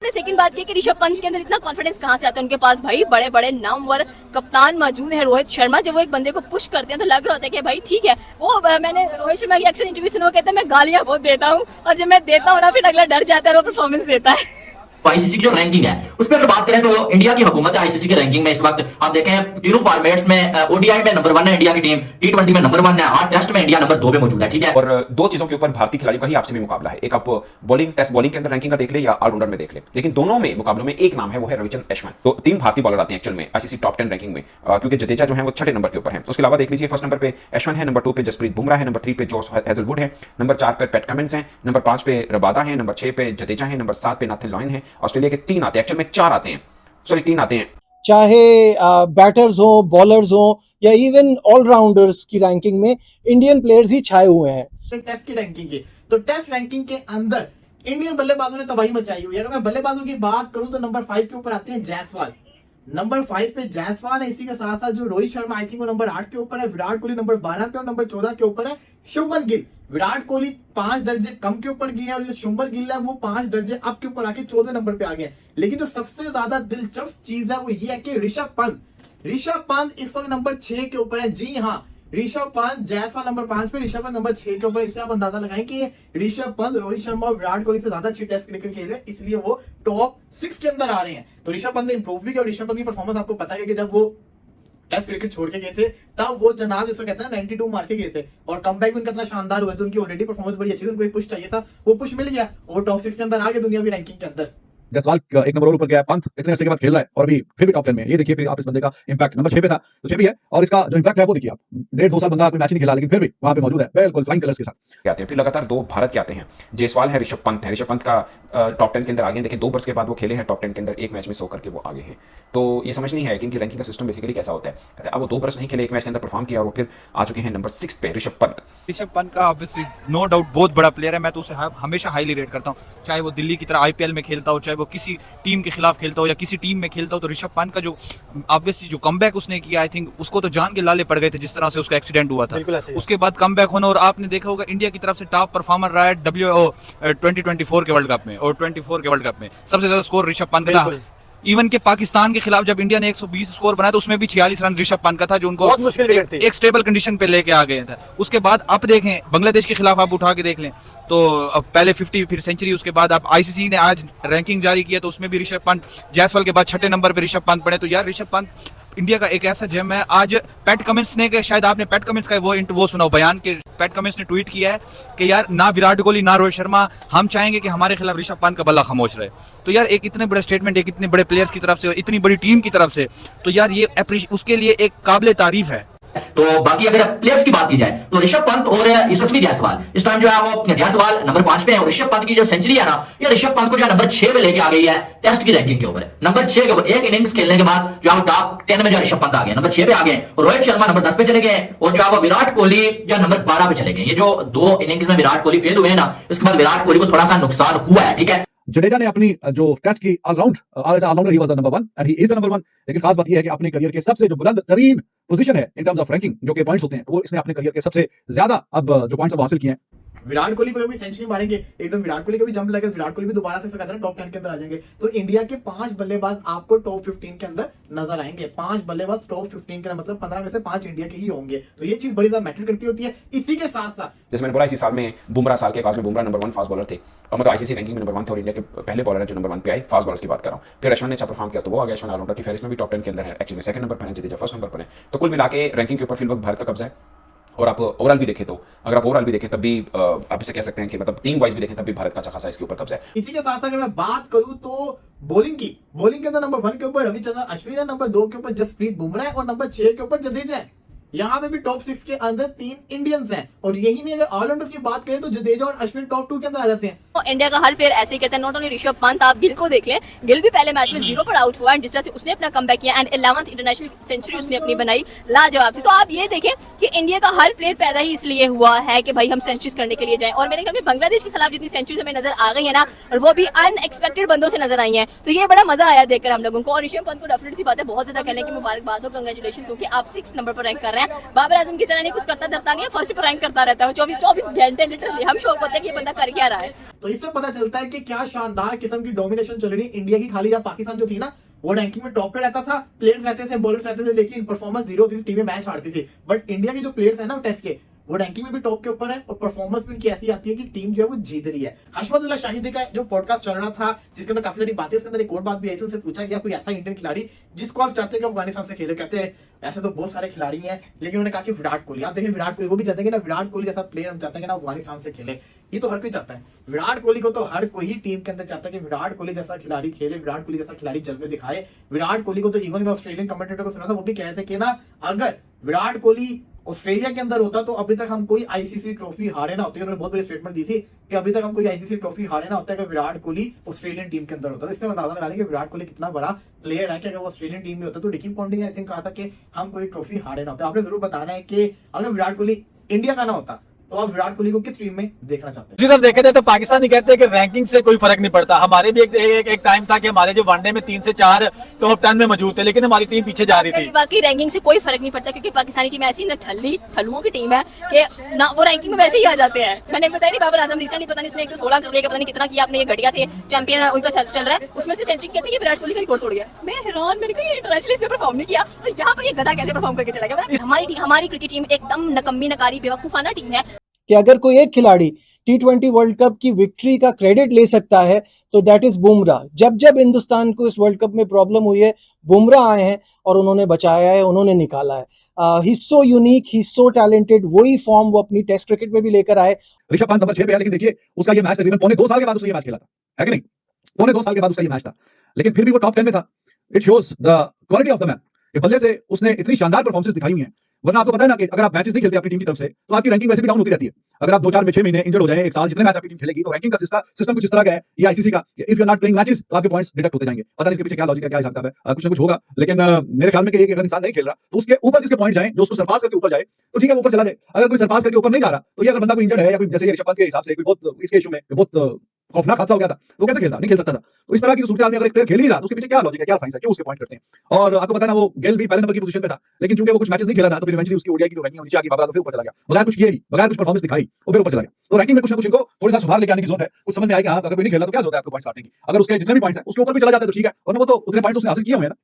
Second बात की कि ऋषभ पंत के अंदर इतना कॉन्फिडेंस कहाँ से आता है। उनके पास भाई बड़े बड़े नामवर कप्तान मौजूद है। रोहित शर्मा जब वो एक बंदे को पुश करते हैं तो लग रहा होता है कि भाई ठीक है। वो मैंने रोहित शर्मा की अक्सर इंटरव्यू सुना, कहते हैं मैं गालियां बहुत देता हूँ और जब मैं देता हूँ ना फिर अगला डर जाता है और वो परफॉर्मेंस देता है। तो आईसीसी की जो रैंकिंग है उस पर अगर बात करें तो इंडिया की हुकूमत है आईसीसी की रैंकिंग में। इस वक्त आप देखें तीनों फॉर्मेट्स में ओडीआई में नंबर 1 है इंडिया की टीम, टी20 में नंबर 1 है, और टेस्ट में इंडिया नंबर 2 पे मौजूद है। ठीक है, और दो चीजों के ऊपर भारतीय खिलाड़ियों का ही आपसे भी मुकाबला है। एक आप बॉलिंग टेस्ट बॉलिंग के अंदर रैंकिंग का देख ले या ऑलराउंडर में देख ले, लेकिन दोनों में मुकाबलों में एक नाम है, वो है रविचंद्रन अश्विन। तो 3 भारतीय बॉलर आते हैं एक्चुअल में आईसीसी टॉप 10 रैंकिंग में, क्योंकि जडेजा जो है वो 6 नंबर के ऊपर है। उसके अलावा देख लीजिए फर्स्ट नंबर पे अश्विन है, नंबर 2 पे जसप्रीत बुमराह है, नंबर 3 पे जॉस हेजलवुड है, नंबर 4 पे पैट कमिंस है, नंबर 5 पे रबादा है, नंबर 6 पे जडेजा है, नंबर 7 पे नाथन लॉयन है। ऑस्ट्रेलिया के 3 आते हैं, एक्चुअल में 4 आते हैं, सॉरी 3 आते हैं। चाहे बैटर्स हो, बॉलर्स हो या इवन ऑलराउंडर्स की रैंकिंग में इंडियन प्लेयर्स ही छाए हुए हैं। टेस्ट की रैंकिंग की तो टेस्ट रैंकिंग के अंदर इंडियन बल्लेबाजों ने तबाही मचाई हुई है। अगर मैं बल्लेबाजों की बात करूं तो नंबर 5 के ऊपर आते हैं जायसवाल। नंबर 5 पे जायसवाल है। इसी के साथ साथ जो रोहित शर्मा आई थिंक वो नंबर 8 के ऊपर है, विराट कोहली नंबर 12 पे और नंबर 14 के ऊपर है शुभमन गिल। विराट कोहली 5 दर्जे कम के ऊपर गए और जो शुभमन गिल है वो 5 दर्जे अप के ऊपर आके 14 नंबर पे आ गए। लेकिन जो सबसे ज्यादा दिलचस्प चीज है वो ये है कि ऋषभ पंत इस वक्त नंबर 6 के ऊपर है। जी हाँ, ऋषभ पंत, जायसवाल नंबर 5 पे, ऋषभ पंत नंबर 6 के ऊपर। इससे आप अंदाजा लगाएं कि ऋषभ पंत रोहित शर्मा और विराट कोहली से ज्यादा अच्छी टेस्ट क्रिकेट खेल रहे हैं, इसलिए वो टॉप 6 के अंदर आ रहे हैं। तो ऋषभ पंत ने इंप्रूव भी किया। ऋषभ पंत की परफॉर्मेंस आपको पता है कि जब वो टेस्ट क्रिकेट छोड़ के गए थे तब वो जनाब जिसको कहते हैं 92 मार के गए थे और कमबैक उनका इतना शानदार हुआ था। उनकी ऑलरेडी परफॉर्मेंस बड़ी अच्छी थी, उनको एक पुश चाहिए था, वो पुश मिल गया और वो टॉप 6 के अंदर आ गए दुनिया की रैंकिंग के अंदर। जायसवाल एक नंबर और ऊपर गया, पंत इतने अर्से के बाद खेल रहा है और अभी फिर भी टॉप 10 में। ये देखिए फिर आप इस बंदे का इंपैक्ट, नंबर 6 पे था तो 6 भी है और इसका जो इंपैक्ट है वो देखिए आप। 1.5-2 साल बंदा कोई मैच नहीं खेला लेकिन फिर भी वहां पे मौजूद है, बिल्कुल फ्लाइंग कलर्स के साथ आते हैं। फिर लगातार 2 भारत के आते हैं, जायसवाल है, ऋषभ पंत है। ऋषभ पंत का टॉप 10 के अंदर आगे देखिए 2 बरस के बाद वो खेले हैं टॉप 10 के अंदर, एक मैच में 100 करके वो आगे हैं। तो ये समझ नहीं है कि इनकी रैंकिंग का सिस्टम बेसिकली कैसा होता है। अब वो 2 बरस नहीं खेले, एक मैच के अंदर परफॉर्म किया और वो फिर आ चुके हैं नंबर 6 पे ऋषभ पंत का ऑब्वियसली नो डाउट बहुत बड़ा प्लेयर है। मैं तो उसे हमेशा हाईली रेट करता हूँ, चाहे वो दिल्ली की तरह आईपीएल में खेलता हो, चाहे वो किसी टीम के खिलाफ खेलता हो या किसी टीम में खेलता हो। तो ऋषभ पंत का जो ऑब्वियसली जो कमबैक उसने किया, आई थिंक उसको तो जान के लाले पड़ गए थे जिस तरह से उसका एक्सीडेंट हुआ था। उसके बाद कमबैक होना, और आपने देखा होगा इंडिया की तरफ से टॉप परफॉर्मर रहा है 2024 के वर्ल्ड कप में और 24 के वर्ल्ड कप में सबसे ज्यादा स्कोर ऋषभ पंत का था। इवन के पाकिस्तान के खिलाफ जब इंडिया ने 120 स्कोर बनाया तो उसमें भी 46 रन ऋषभ पंत का था, जो उनको एक स्टेबल कंडीशन पे लेके आ गए थे। उसके बाद आप देखें बांग्लादेश के खिलाफ आप उठा के देख लें तो अब पहले 50 फिर सेंचुरी, उसके बाद आप आईसीसी ने आज रैंकिंग जारी किया तो उसमें भी ऋषभ पंत, जायसवाल के बाद 6 नंबर पे ऋषभ पंत पड़े। तो यार ऋषभ पंत इंडिया का एक ऐसा जेम है। आज पैट कमिंस ने, शायद आपने पैट कमिंस का वो सुना बयान के पैट कमिंस ने ट्वीट किया है कि यार ना विराट कोहली ना रोहित शर्मा, हम चाहेंगे कि हमारे खिलाफ ऋषभ पंत का बल्ला खामोश रहे। तो यार एक इतने बड़े स्टेटमेंट, एक इतने बड़े प्लेयर्स की तरफ से, इतनी बड़ी टीम की तरफ से, तो यार ये उसके लिए एक काबिले तारीफ है। तो बाकी अगर प्लेयर्स की बात की जाए तो ऋषभ पंत और यशस्वी जायसवाल इस टाइम जो है वो जायसवाल नंबर 5 पे है और ऋषभ पंत की जो सेंचुरी है ना, ये ऋषभ पंत को जो नंबर 6 पे लेके आ गई है टेस्ट की रैंकिंग के ऊपर। नंबर 6 के ऊपर एक इनिंग्स खेलने के बाद जो है टॉप 10 में जो ऋषभ पंत आ गए, नंबर 6 पे आ गए। और रोहित शर्मा नंबर 10 पे चले गए और जो है वो विराट कोहली जो नंबर 12 पे चले गए। ये जो 2 इनिंग्स में विराट कोहली फेल हुए ना, इसके बाद विराट कोहली को थोड़ा सा नुकसान हुआ है। ठीक है, जडेजा ने अपनी जो टेस्ट की allrounder he was the number 1 and he is the number 1। लेकिन खास बात यह है कि अपने करियर के सबसे जो बुलंद तरीन पोजीशन है इन टर्म्स ऑफ रैंकिंग, जो कि पॉइंट्स होते हैं, वो इसने अपने करियर के सबसे ज्यादा अब जो पॉइंट्स अब हासिल किए हैं। विराट कोहली को भी सेंचुरी मारेंगे एकदम, विराट कोहली का भी जंप लगेगा, विराट कोहली भी दोबारा से कहते हैं टॉप 10 के अंदर आ जाएंगे। तो इंडिया के 5 बल्लेबाज आपको टॉप 15 के अंदर नजर आएंगे। 5 बल्लेबाज टॉप 15 के अंदर, मतलब 15 में से 5 इंडिया के ही होंगे। तो ये चीज बड़ी ज्यादा मैटर करती होती है। इसी के साथ साथ जैसे मैंने बोला इसी साल में बुमराह, साल के आगाज में बुमराह नंबर 1 फास्ट बॉलर थे और मतलब आईसीसी रैंकिंग में नंबर 1 थे और इंडिया के पहले बॉलर है जो नंबर 1 पे आए। फास्ट बॉलर्स की बात कर रहा हूं। फिर अश्विन ने अच्छा परफॉर्म किया तो वो आ गया, अश्विन ऑलराउंडर की फहरिस्त में भी टॉप 10 के अंदर है, एक्चुअली 2nd नंबर पर है, जडेजा 1st नंबर पर है। तो कुल मिला के रैंकिंग के ऊपर फिलहाल भारत का कब्जा है। और आप ओवरऑल भी देखें तो, अगर आप ओवरऑल भी देखें तब भी आप इसे कह सकते हैं कि मतलब टीम वाइज भी देखें तब भी भारत का अच्छा खासा इसके ऊपर कब्जा है। इसी के साथ साथ अगर मैं बात करूं तो बॉलिंग के अंदर नंबर 1 के ऊपर रविचंद्रन अश्विन है, नंबर 2 के ऊपर जसप्रीत बुमराह है और नंबर 6 के ऊपर जडेजा है। यहाँ पे भी टॉप 6 के अंदर 3 इंडियंस हैं। और यही नहीं, अगर ऑलराउंडर्स की बात करें तो जडेजा और अश्विन टॉप 2 के अंदर आ जाते हैं। तो इंडिया का हर प्लेयर ऐसे ही कहता है, नॉट ओनली ऋषभ पंत, आप गिल को देख लें। गिल भी पहले मैच में 0 पर आउट हुआ, जिस तरह से उसने अपना कमबैक किया एंड 11th इंटरनेशनल सेंचुरी उसने अपनी बनाई लाजवाब से। तो आप ये देखें कि इंडिया का हर प्लेयर पैदा ही इसलिए हुआ है कि भाई हम सेंचुरीज करने के लिए जाएं। और मेरे ख्याल में बांग्लादेश के खिलाफ जितनी सेंचुरीज हमें नजर आ गई है ना, और वो भी अनएक्सपेक्टेड बंदों से नजर आई है, तो ये बड़ा मजा आया देखकर हम लोगों को। और ऋषभ पंत को डेफिनेटली बात है, बहुत ज्यादा कहने की मुबारकबाद हो, कंग्रेचुलेशन हो कि आप 6 नंबर पर रैंक कर रहे हैं। रहे हैं। बाबर आजम की तरह नहीं कुछ करता धरता नहीं है, फर्स्ट पर रैंक करता रहता है 24 घंटे लिटरली। हम शौक होते हैं कि ये बंदा कर क्या रहा है। तो इससे पता चलता है कि क्या शानदार किस्म की डोमिनेशन चल रही है इंडिया की। खाली जब पाकिस्तान जो थी ना वो रैंकिंग में टॉप पे रहता था, प्लेयर्स रहते थे, बॉलर्स रहते थे, लेकिन परफॉर्मेंस जीरो होती थी, टीमें मैच हारती थी। बट इंडिया के जो प्लेयर्स है ना टेस्ट के, वो रैंकिंग में भी टॉप के ऊपर है और परफॉर्मेंस भी उनकी ऐसी आती है कि टीम जो है वो जीत रही है। हशमतुल्लाह शाहिदी का जो पॉडकास्ट चल रहा था जिसके अंदर काफी सारी बातें, उसके अंदर एक और बात भी आई थी, उनसे पूछा गया कोई ऐसा इंडियन खिलाड़ी जिसको आप चाहते हैं कि अफगानिस्तान से खेले। कहते हैं ऐसे तो बहुत सारे खिलाड़ी हैं, लेकिन उन्होंने कहा कि विराट कोहली। आप देखें विराट कोहली, वो भी चाहते हैं कि ना विराट कोहली जैसा प्लेयर हम चाहते हैं कि ना अफगानिस्तान से खेले। ये तो हर कोई चाहता है, विराट कोहली को तो हर कोई टीम के अंदर चाहता है कि विराट कोहली जैसा खिलाड़ी खेले, विराट कोहली जैसा खिलाड़ी जलवे दिखाए। विराट कोहली को तो इवन मैं ऑस्ट्रेलियन कमेंटेटर को सुना था, वो भी कह रहे थे कि ना अगर विराट कोहली ऑस्ट्रेलिया के अंदर होता तो अभी तक हम कोई आईसीसी ट्रॉफी हारे ना होते। उन्होंने बहुत बड़ी स्टेटमेंट दी थी कि अभी तक हम कोई आईसीसी ट्रॉफी हारे ना होता है कि विराट कोहली ऑस्ट्रेलियन टीम के अंदर होता। तो इससे अंदाजा लगा लें कि विराट कोहली कितना बड़ा प्लेयर है कि अगर वो ऑस्ट्रेलियन टीम में होता तो रिकी पॉन्टिंग आई थिंक कहा था कि हम कोई ट्रॉफी हारे ना होते। आपने जरूर बताना है कि अगर विराट कोहली इंडिया का ना होता तो आप विराट कोहली को किस टीम में देखना चाहते हैं? जी सर, देखे थे तो पाकिस्तानी कहते हैं कि रैंकिंग से कोई फर्क नहीं पड़ता। हमारे भी एक टाइम था कि हमारे जो वनडे में 3 से 4 टॉप 10 में मौजूद थे, लेकिन हमारी टीम पीछे जा रही थी। बाकी रैंकिंग से कोई फर्क नहीं पड़ता क्योंकि पाकिस्तानी टीम ऐसी ठल्लुओं की टीम है कि ना वो रैंकिंग में वैसे ही आ जाते हैं। मैंने बताया नहीं, बाबर आजम रिसेंटली पता नहीं उसने 116 कर लिया, पता नहीं कितना किया आपने, ये घटिया से चैंपियन उनका चल रहा है, उसमें से सेंचुरी कहते हैं विराट कोहली का रिकॉर्ड तोड़ गया। मैं हैरान, मैंने कहा ये इंटरनेशनल इसमें परफॉर्म नहीं किया और यहाँ पर ये गधा कैसे परफॉर्म करके चला गया। हमारी क्रिकेट टीम एकदम नकम्मी नकारी बेवकूफाना टीम है कि अगर कोई एक खिलाड़ी T20 वर्ल्ड कप की विक्ट्री का क्रेडिट ले सकता है तो दैट इज बुमराह। जब जब हिंदुस्तान को इस वर्ल्ड कप में प्रॉब्लम हुई है, बुमराह आए हैं और उन्होंने बचाया है, उन्होंने निकाला है। ही सो यूनिक, ही सो टैलेंटेड। वही फॉर्म वो अपनी टेस्ट क्रिकेट में भी लेकर आए। ऋषभ पंत नंबर 6 पे है, लेकिन देखिए उसका ये मैच तकरीबन पौने 2 साल के बाद उसने ये मैच खेला था, है कि नहीं? पौने 2 साल के बाद उसका ये मैच था, लेकिन फिर भी वो टॉप 10 में था। It shows the quality of the man कि बल्ले से उसने इतनी शानदार परफॉर्मेंस दिखाई हुई है। वरना आपको पता है ना कि अगर आप मैचेस नहीं खेलते अपनी टीम की तरफ से तो आपकी रैंकिंग वैसे भी डाउन होती रहती है। अगर आप 2-4 में 6 महीने इंजर्ड हो जाए, एक साल जितने मैच आपकी टीम खेलेगी, तो रैंकिंग का सिस्टम कुछ इस तरह का है, ये आईसीसी का, if you are not playing matches तो आपके पॉइंट्स डिडक्ट होते जाएंगे। पता नहीं इसके पीछे क्या लॉजिक है, क्या हिसाब किताब है, कुछ ना कुछ होगा। लेकिन मेरे ख्याल में कि अगर इंसान नहीं खेल रहा तो उसके ऊपर जिसके पॉइंट जाए, जो उसको सरपास करके ऊपर जाए तो ठीक है, वो ऊपर चला जाए। अगर कोई सरपास करके ऊपर नहीं जा रहा तो ये अगर बंदा कोई इंजर्ड है या कोई जैसे ऋषभ पंत के हिसाब से कोई बहुत इसके इशू में बहुत खौफनाक हादसा हो गया था, तो कैसे खेलता? नहीं खेल सकता था। तो इस तरह की सूरत में अगर एक प्लेयर खेल ही नहीं रहा तो उसके पीछे क्या लॉजिक है, क्या साइंस है, क्यों उसके पॉइंट करते हैं? और आपको पता है ना, वो गेल भी पहले नंबर की पोजीशन पे था, लेकिन चूंकि वो कुछ मैचेस नहीं खेला था तो फिर इवेंचुअली उसकी ओडीआई की रैंकिंग नीचे आ गई, बाबर आजम फिर ऊपर चला गया, बगैर कुछ किए ही, बगैर कुछ परफॉर्मेंस दिखाई वो फिर ऊपर चला गया। तो रैंकिंग में कुछ ना कुछ इनको थोड़ा सा सुधार लेके आने की जरूरत है। कुछ समझ में आएगा, हाँ, अगर कोई नहीं खेला तो क्या जरूरत है आपको पॉइंट्स काटने की? अगर उसके जितने भी पॉइंट्स हैं उसके ऊपर भी चला जाता है तो ठीक है, वरना वो तो उतने पॉइंट उसने हासिल किए हुए हैं ना।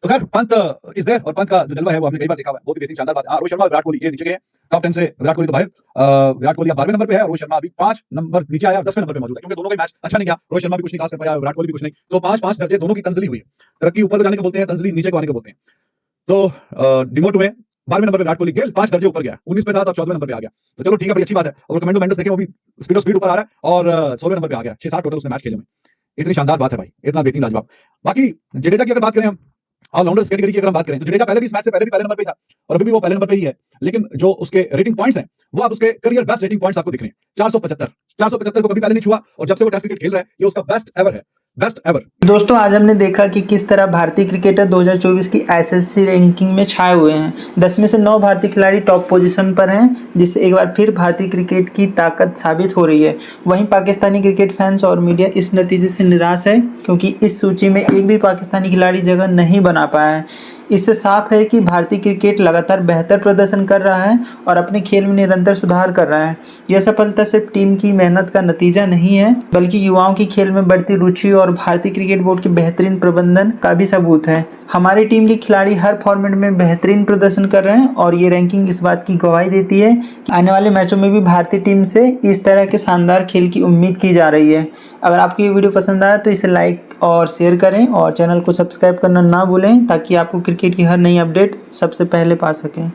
तो खैर पंत इज देयर, और पंत का जो जलवा है वो आपने कई बार देखा हुआ है, बहुत ही बेहतरीन शानदार बात है। रोहित शर्मा, विराट कोहली ये नीचे गए टॉप 10 से, विराट कोहली तो बाहर। विराट कोहली 12वें नंबर पे है, रोहित शर्मा अभी 5 नंबर नीचे आया और 10वें नंबर पे मौजूद है, क्योंकि दोनों का मैच अच्छा नहीं गया। रोहित शर्मा भी कुछ नहीं खास कर पाया, विराट कोहली भी कुछ नहीं, तो 5-5 दर्जे दोनों की तंजली हुई है। तरक्की ऊपर को जाने को बोलते हैं, तंजली नीचे को आने को बोलते हैं। तो डिमोट हुए, 12वें नंबर पे विराट कोहली, गेल 5 दर्जे ऊपर गया, 19 पे था तो 14वें नंबर पे आ गया। तो चलो ठीक है, बड़ी अच्छी बात है। और कमेंडो मेंडस देखें, वो भी स्पीड ऊपर आ रहा है और 16वें नंबर पे आ गया। 6-7 टोटल उसने मैच खेले हुए, इतनी शानदार बात है भाई, इतना बेहतरीन लाजवाब। बाकी जडेजा की अगर बात करें हम, ऑलराउंडर्स कैटेगरी की अगर हम बात करें तो जडेजा पहले भी इस मैच से पहले भी पहले नंबर पे था और अभी भी वो पहले नंबर पे ही है, लेकिन जो उसके रेटिंग पॉइंट्स हैं वो आप उसके करियर बेस्ट रेटिंग पॉइंट्स आपको दिख रहे हैं। 475 को कभी पहले नहीं छुआ और जब से वो टेस्ट क्रिकेट खेल रहा है ये उसका बेस्ट एवर है, बेस्ट एवर। दोस्तों आज हमने देखा कि किस तरह भारतीय क्रिकेटर 2024 की आईसीसी रैंकिंग में छाए हुए हैं। 10 में से 9 भारतीय खिलाड़ी टॉप पोजीशन पर हैं, जिससे एक बार फिर भारतीय क्रिकेट की ताकत साबित हो रही है। वहीं पाकिस्तानी क्रिकेट फैंस और मीडिया इस नतीजे से निराश है, क्योंकि इस सूची में एक भी पाकिस्तानी खिलाड़ी जगह नहीं बना पाया है। इससे साफ है कि भारतीय क्रिकेट लगातार बेहतर प्रदर्शन कर रहा है और अपने खेल में निरंतर सुधार कर रहा है। यह सफलता सिर्फ टीम की मेहनत का नतीजा नहीं है, बल्कि युवाओं की खेल में बढ़ती रुचि और भारतीय क्रिकेट बोर्ड के बेहतरीन प्रबंधन का भी सबूत है। हमारी टीम के खिलाड़ी हर फॉर्मेट में बेहतरीन प्रदर्शन कर रहे हैं और ये रैंकिंग इस बात की गवाही देती है कि आने वाले मैचों में भी भारतीय टीम से इस तरह के शानदार खेल की उम्मीद की जा रही है। अगर आपको ये वीडियो पसंद आया तो इसे लाइक और शेयर करें और चैनल को सब्सक्राइब करना ना भूलें, ताकि आपको क्रिकेट की हर नई अपडेट सबसे पहले पा सकें।